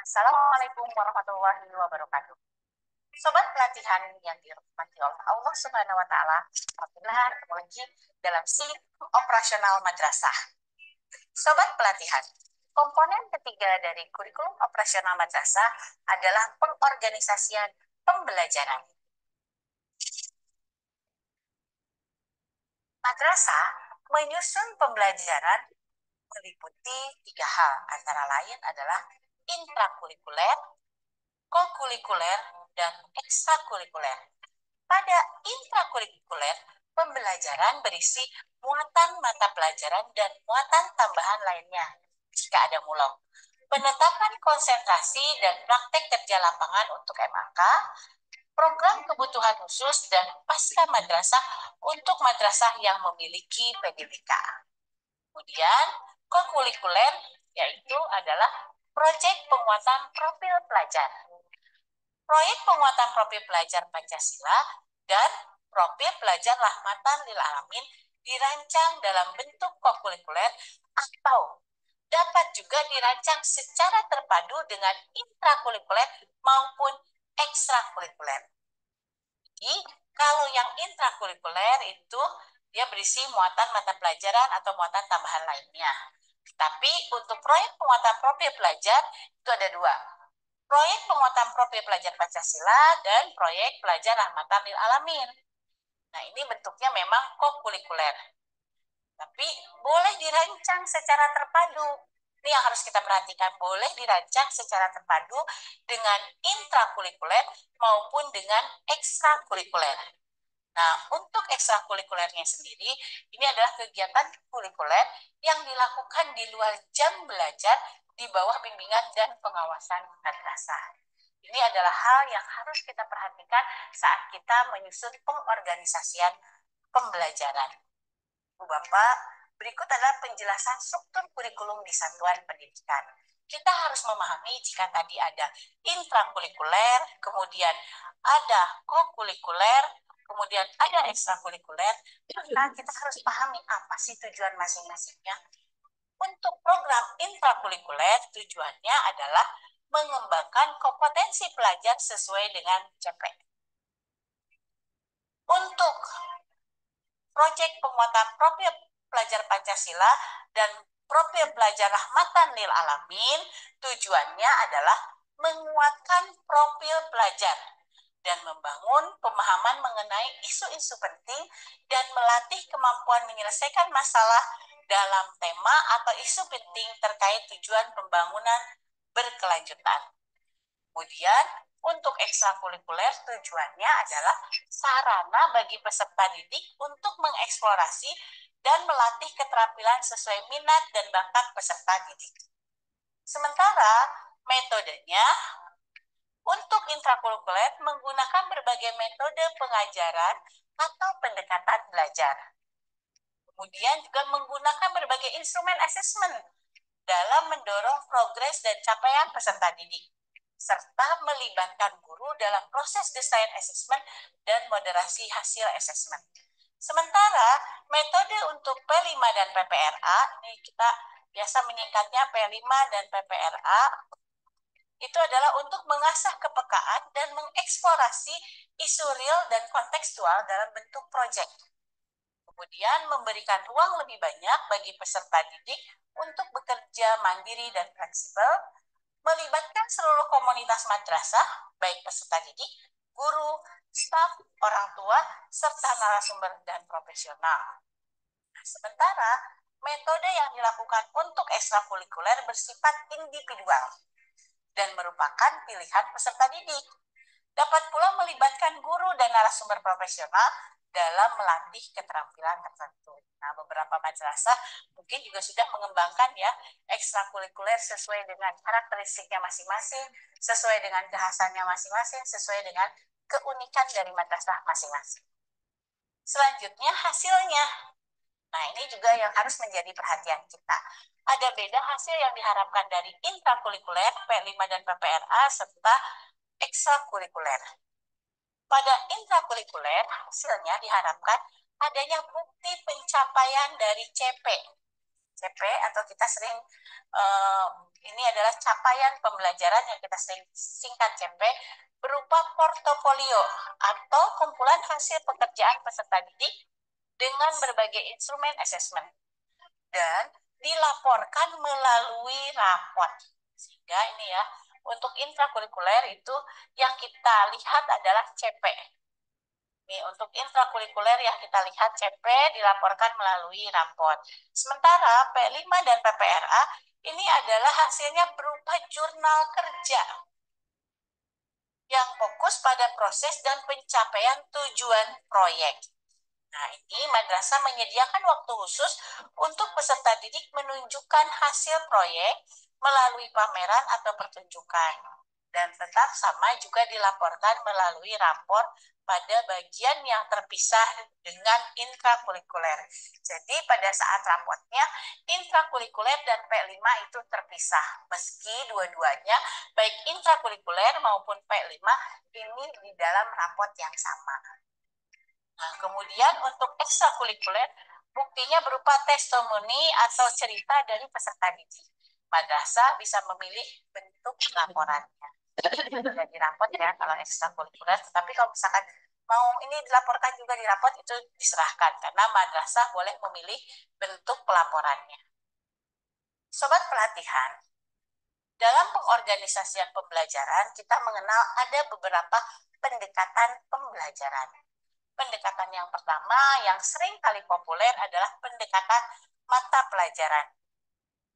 Assalamualaikum warahmatullahi wabarakatuh. Sobat pelatihan yang dirahmati oleh Allah Subhanahu wa taala, alhamdulillah ketemu lagi dalam siklus operasional madrasah. Sobat pelatihan, komponen ketiga dari kurikulum operasional madrasah adalah pengorganisasian pembelajaran. Madrasah menyusun pembelajaran meliputi tiga hal, antara lain adalah intrakurikuler, kokurikuler, dan ekstrakurikuler. Pada intrakurikuler, pembelajaran berisi muatan mata pelajaran dan muatan tambahan lainnya jika ada mulong. Penetapan konsentrasi dan praktek kerja lapangan untuk MAK, program kebutuhan khusus, dan pasca madrasah untuk madrasah yang memiliki PDBK. Kemudian, kokurikuler yaitu adalah proyek penguatan profil pelajar. Proyek penguatan profil pelajar Pancasila dan profil pelajar rahmatan lil alamin dirancang dalam bentuk kokurikuler atau dapat juga dirancang secara terpadu dengan intrakurikuler maupun ekstrakurikuler. Jadi, kalau yang intrakurikuler itu dia berisi muatan mata pelajaran atau muatan tambahan lainnya. Tapi untuk proyek penguatan profil pelajar itu ada dua. Proyek penguatan profil pelajar Pancasila dan proyek pelajar rahmatan lil alamin. Nah, ini bentuknya memang kokurikuler. Tapi boleh dirancang secara terpadu. Ini yang harus kita perhatikan, boleh dirancang secara terpadu dengan intrakurikuler maupun dengan ekstrakurikuler. Nah, untuk ekstrakurikulernya sendiri, ini adalah kegiatan kurikuler yang dilakukan di luar jam belajar di bawah bimbingan dan pengawasan madrasah. Ini adalah hal yang harus kita perhatikan saat kita menyusun pengorganisasian pembelajaran. Bapak, berikut adalah penjelasan struktur kurikulum di satuan pendidikan. Kita harus memahami jika tadi ada intrakurikuler, kemudian ada kokurikuler, kemudian ada ekstrakurikuler, maka kita harus pahami apa sih tujuan masing-masingnya. Untuk program intrakurikuler, tujuannya adalah mengembangkan kompetensi pelajar sesuai dengan CP. Untuk proyek penguatan profil pelajar Pancasila dan profil pelajar rahmatan lil alamin, tujuannya adalah menguatkan profil pelajar dan membangun pemahaman mengenai isu-isu penting dan melatih kemampuan menyelesaikan masalah dalam tema atau isu penting terkait tujuan pembangunan berkelanjutan. Kemudian, untuk ekstrakurikuler tujuannya adalah sarana bagi peserta didik untuk mengeksplorasi dan melatih keterampilan sesuai minat dan bakat peserta didik. Sementara metodenya untuk intrakurikuler menggunakan berbagai metode pengajaran atau pendekatan belajar. Kemudian juga menggunakan berbagai instrumen asesmen dalam mendorong progres dan capaian peserta didik, serta melibatkan guru dalam proses desain asesmen dan moderasi hasil asesmen. Sementara metode untuk P5 dan PPRA, ini kita biasa menyingkatnya P5 dan PPRA, itu adalah untuk mengasah kepekaan dan mengeksplorasi isu real dan kontekstual dalam bentuk proyek. Kemudian memberikan ruang lebih banyak bagi peserta didik untuk bekerja mandiri dan fleksibel, melibatkan seluruh komunitas madrasah, baik peserta didik, guru, staf, orang tua, serta narasumber dan profesional. Nah, sementara metode yang dilakukan untuk ekstrakurikuler bersifat individual dan merupakan pilihan peserta didik. Dapat pula melibatkan guru dan narasumber profesional dalam melatih keterampilan tertentu. Nah, beberapa madrasah mungkin juga sudah mengembangkan ya ekstrakurikuler sesuai dengan karakteristiknya masing-masing, sesuai dengan kekhasannya masing-masing, sesuai dengan keunikan dari madrasah masing-masing. Selanjutnya hasilnya. Nah, ini juga yang harus menjadi perhatian kita. Ada beda hasil yang diharapkan dari intrakurikuler, P5 dan PPRA, serta ekstrakurikuler. Pada intrakurikuler, hasilnya diharapkan adanya bukti pencapaian dari CP. CP atau kita sering Ini adalah capaian pembelajaran yang kita singkat CP berupa portofolio atau kumpulan hasil pekerjaan peserta didik dengan berbagai instrumen asesmen dan dilaporkan melalui raport. Sehingga ini ya, untuk intrakurikuler itu yang kita lihat adalah CP. Nih, untuk intrakurikuler yang kita lihat CP dilaporkan melalui raport. Sementara P5 dan PPRA ini adalah hasilnya berupa jurnal kerja yang fokus pada proses dan pencapaian tujuan proyek. Nah, ini madrasah menyediakan waktu khusus untuk peserta didik menunjukkan hasil proyek melalui pameran atau pertunjukan. Dan tetap sama juga dilaporkan melalui rapor pada bagian yang terpisah dengan intrakurikuler. Jadi pada saat raportnya, intrakurikuler dan P5 itu terpisah. Meski dua-duanya, baik intrakurikuler maupun P5, ini di dalam raport yang sama. Nah, kemudian untuk ekstrakurikuler, buktinya berupa testimoni atau cerita dari peserta didik. Madrasah bisa memilih bentuk laporannya. Jadi raport ya kalau ekstrakurikuler, tapi kalau misalkan mau ini dilaporkan juga di raport itu diserahkan karena madrasah boleh memilih bentuk pelaporannya. Sobat pelatihan, dalam pengorganisasian pembelajaran kita mengenal ada beberapa pendekatan pembelajaran. Pendekatan yang pertama yang sering kali populer adalah pendekatan mata pelajaran.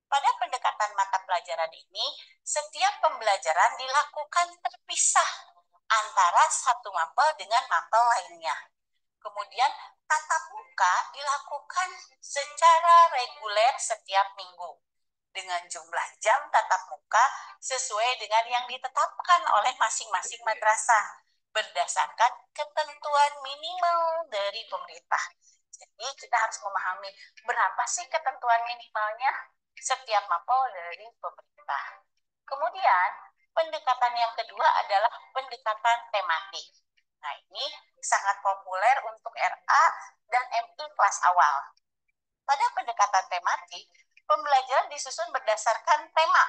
Pada pendekatan mata pelajaran ini, setiap pembelajaran dilakukan terpisah antara satu mapel dengan mapel lainnya. Kemudian tatap muka dilakukan secara reguler setiap minggu dengan jumlah jam tatap muka sesuai dengan yang ditetapkan oleh masing-masing madrasah berdasarkan ketentuan minimal dari pemerintah. Jadi kita harus memahami berapa sih ketentuan minimalnya setiap mapel dari pemerintah. Kemudian pendekatan yang kedua adalah pendekatan tematik. Nah, ini sangat populer untuk RA dan MI kelas awal. Pada pendekatan tematik, pembelajaran disusun berdasarkan tema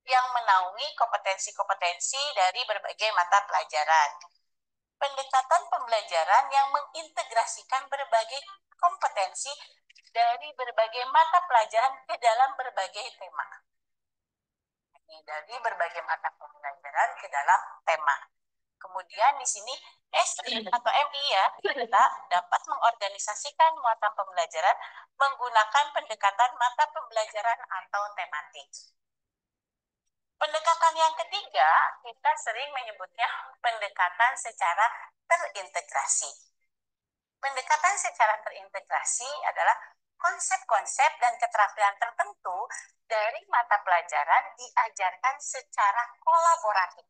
yang menaungi kompetensi-kompetensi dari berbagai mata pelajaran. Pendekatan pembelajaran yang mengintegrasikan berbagai kompetensi dari berbagai mata pelajaran ke dalam berbagai tema. Ini dari berbagai mata pelajaran ke dalam tema. Kemudian di sini SD atau MI ya, kita dapat mengorganisasikan muatan pembelajaran menggunakan pendekatan mata pembelajaran atau tematik. Pendekatan yang ketiga, kita sering menyebutnya pendekatan secara terintegrasi. Pendekatan secara terintegrasi adalah konsep-konsep dan keterampilan tertentu dari mata pelajaran diajarkan secara kolaboratif.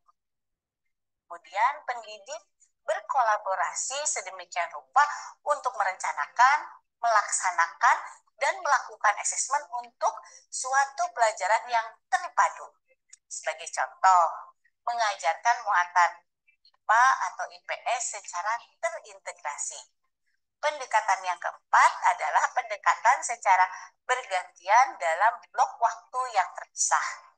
Kemudian pendidik berkolaborasi sedemikian rupa untuk merencanakan, melaksanakan, dan melakukan asesmen untuk suatu pelajaran yang terpadu. Sebagai contoh, mengajarkan muatan IPA atau IPS secara terintegrasi. Pendekatan yang keempat adalah pendekatan secara bergantian dalam blok waktu yang terpisah.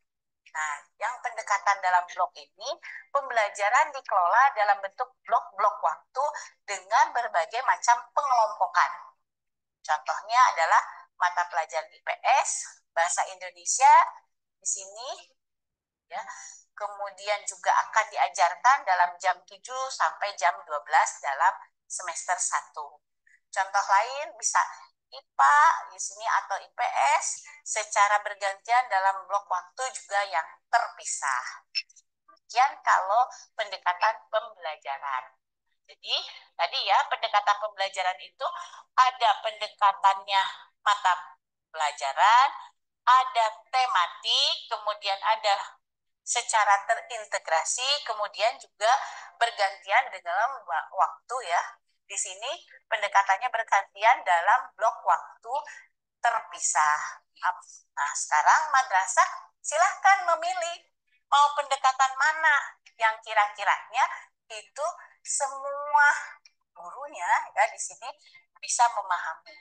Nah, yang pendekatan dalam blok ini, pembelajaran dikelola dalam bentuk blok-blok waktu dengan berbagai macam pengelompokan. Contohnya adalah mata pelajaran IPS, bahasa Indonesia di sini, ya. Kemudian juga akan diajarkan dalam jam 7 sampai jam 12 dalam semester 1. Contoh lain bisa IPA di sini atau IPS secara bergantian dalam blok waktu juga yang terpisah. Demikian kalau pendekatan pembelajaran. Jadi tadi ya pendekatan pembelajaran itu ada pendekatannya mata pelajaran, ada tematik, kemudian ada secara terintegrasi, kemudian juga bergantian dalam waktu ya. Di sini pendekatannya bergantian dalam blok waktu terpisah. Nah, sekarang madrasah silahkan memilih mau pendekatan mana yang kira-kiranya itu semua gurunya ya di sini bisa memahami.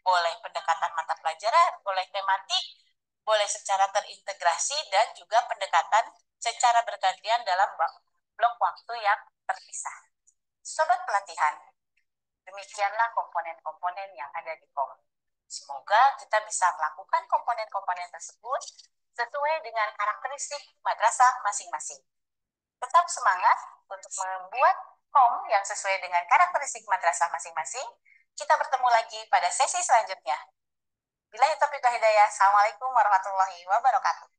Boleh pendekatan mata pelajaran, boleh tematik, boleh secara terintegrasi dan juga pendekatan secara bergantian dalam blok waktu yang terpisah. Sobat pelatihan, demikianlah komponen-komponen yang ada di KOM. Semoga kita bisa melakukan komponen-komponen tersebut sesuai dengan karakteristik madrasah masing-masing. Tetap semangat untuk membuat KOM yang sesuai dengan karakteristik madrasah masing-masing. Kita bertemu lagi pada sesi selanjutnya. Billahi taufiq wal hidayah. Assalamualaikum warahmatullahi wabarakatuh.